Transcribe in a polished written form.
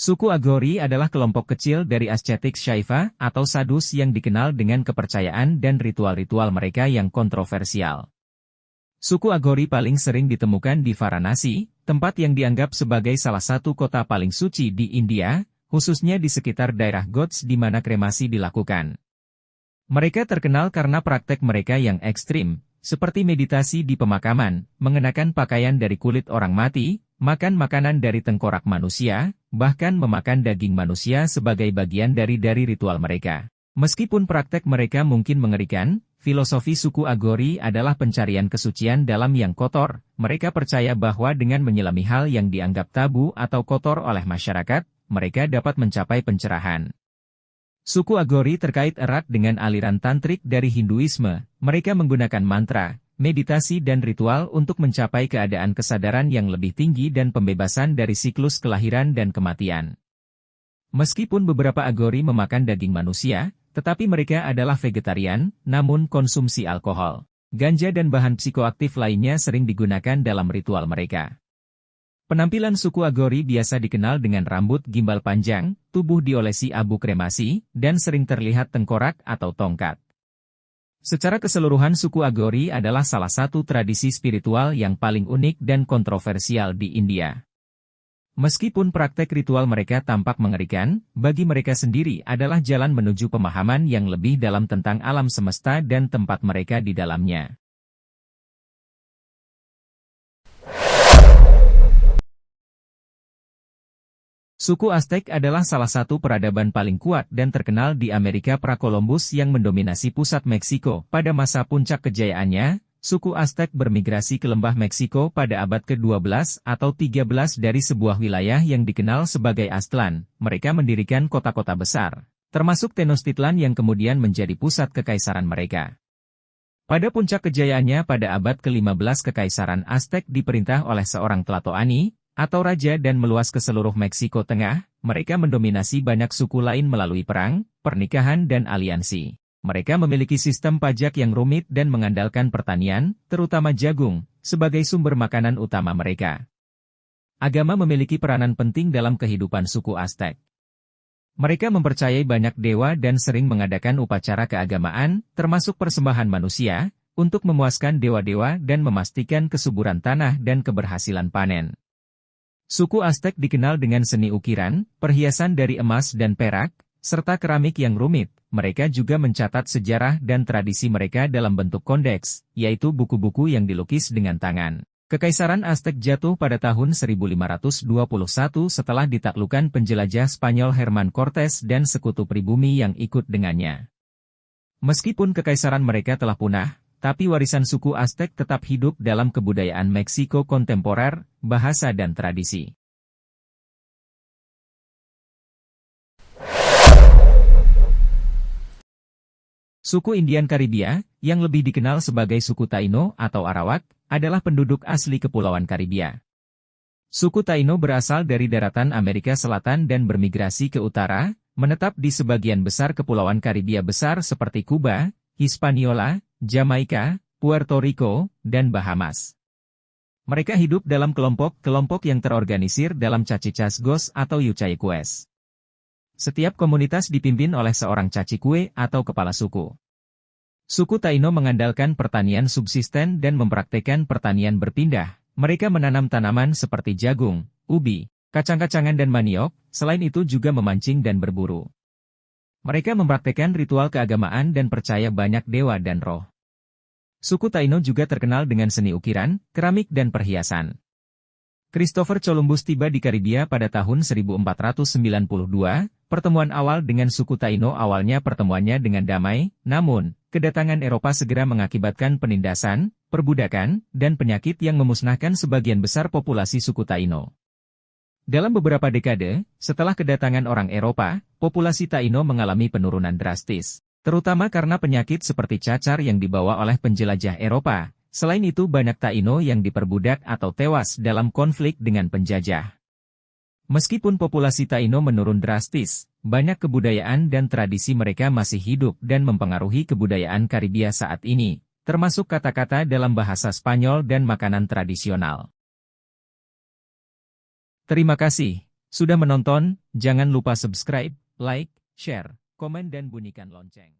Suku Agori adalah kelompok kecil dari ascetic Shaiva atau sadus yang dikenal dengan kepercayaan dan ritual-ritual mereka yang kontroversial. Suku Agori paling sering ditemukan di Varanasi, tempat yang dianggap sebagai salah satu kota paling suci di India, khususnya di sekitar daerah Ghats di mana kremasi dilakukan. Mereka terkenal karena praktek mereka yang ekstrim, seperti meditasi di pemakaman, mengenakan pakaian dari kulit orang mati, makan makanan dari tengkorak manusia, bahkan memakan daging manusia sebagai bagian dari ritual mereka. Meskipun praktek mereka mungkin mengerikan, filosofi suku Agori adalah pencarian kesucian dalam yang kotor. Mereka percaya bahwa dengan menyelami hal yang dianggap tabu atau kotor oleh masyarakat, mereka dapat mencapai pencerahan. Suku Agori terkait erat dengan aliran tantrik dari Hinduisme. Mereka menggunakan mantra, meditasi dan ritual untuk mencapai keadaan kesadaran yang lebih tinggi dan pembebasan dari siklus kelahiran dan kematian. Meskipun beberapa Agori memakan daging manusia, tetapi mereka adalah vegetarian, namun konsumsi alkohol, ganja dan bahan psikoaktif lainnya sering digunakan dalam ritual mereka. Penampilan suku Agori biasa dikenal dengan rambut gimbal panjang, tubuh diolesi abu kremasi, dan sering terlihat tengkorak atau tongkat. Secara keseluruhan suku Agori adalah salah satu tradisi spiritual yang paling unik dan kontroversial di India. Meskipun praktek ritual mereka tampak mengerikan, bagi mereka sendiri adalah jalan menuju pemahaman yang lebih dalam tentang alam semesta dan tempat mereka di dalamnya. Suku Aztec adalah salah satu peradaban paling kuat dan terkenal di Amerika pra-Columbus yang mendominasi pusat Meksiko. Pada masa puncak kejayaannya, suku Aztec bermigrasi ke lembah Meksiko pada abad ke-12 atau 13 dari sebuah wilayah yang dikenal sebagai Aztlan. Mereka mendirikan kota-kota besar, termasuk Tenochtitlan yang kemudian menjadi pusat kekaisaran mereka. Pada puncak kejayaannya pada abad ke-15 kekaisaran Aztec diperintah oleh seorang Tlatoani, atau raja dan meluas ke seluruh Meksiko Tengah. Mereka mendominasi banyak suku lain melalui perang, pernikahan dan aliansi. Mereka memiliki sistem pajak yang rumit dan mengandalkan pertanian, terutama jagung, sebagai sumber makanan utama mereka. Agama memiliki peranan penting dalam kehidupan suku Aztec. Mereka mempercayai banyak dewa dan sering mengadakan upacara keagamaan, termasuk persembahan manusia, untuk memuaskan dewa-dewa dan memastikan kesuburan tanah dan keberhasilan panen. Suku Aztec dikenal dengan seni ukiran, perhiasan dari emas dan perak, serta keramik yang rumit. Mereka juga mencatat sejarah dan tradisi mereka dalam bentuk kondeks, yaitu buku-buku yang dilukis dengan tangan. Kekaisaran Aztec jatuh pada tahun 1521 setelah ditaklukkan penjelajah Spanyol Herman Cortés dan sekutu pribumi yang ikut dengannya. Meskipun kekaisaran mereka telah punah, tapi warisan suku Aztec tetap hidup dalam kebudayaan Meksiko kontemporer, bahasa dan tradisi. Suku Indian Karibia, yang lebih dikenal sebagai suku Taino atau Arawak, adalah penduduk asli Kepulauan Karibia. Suku Taino berasal dari daratan Amerika Selatan dan bermigrasi ke utara, menetap di sebagian besar Kepulauan Karibia besar seperti Kuba, Hispaniola, Jamaika, Puerto Rico, dan Bahamas. Mereka hidup dalam kelompok-kelompok yang terorganisir dalam Chachicasgos atau Yuchaiqués. Setiap komunitas dipimpin oleh seorang cachicue atau kepala suku. Suku Taino mengandalkan pertanian subsisten dan mempraktekkan pertanian berpindah. Mereka menanam tanaman seperti jagung, ubi, kacang-kacangan dan maniok, selain itu juga memancing dan berburu. Mereka mempraktekkan ritual keagamaan dan percaya banyak dewa dan roh. Suku Taino juga terkenal dengan seni ukiran, keramik dan perhiasan. Christopher Columbus tiba di Karibia pada tahun 1492. Pertemuan awal dengan suku Taino awalnya pertemuannya dengan damai, namun, kedatangan Eropa segera mengakibatkan penindasan, perbudakan, dan penyakit yang memusnahkan sebagian besar populasi suku Taino. Dalam beberapa dekade, setelah kedatangan orang Eropa, populasi Taino mengalami penurunan drastis. Terutama karena penyakit seperti cacar yang dibawa oleh penjelajah Eropa. Selain itu banyak Taino yang diperbudak atau tewas dalam konflik dengan penjajah. Meskipun populasi Taino menurun drastis, banyak kebudayaan dan tradisi mereka masih hidup dan mempengaruhi kebudayaan Karibia saat ini, termasuk kata-kata dalam bahasa Spanyol dan makanan tradisional. Terima kasih sudah menonton, jangan lupa subscribe, like, share, komen dan bunyikan lonceng.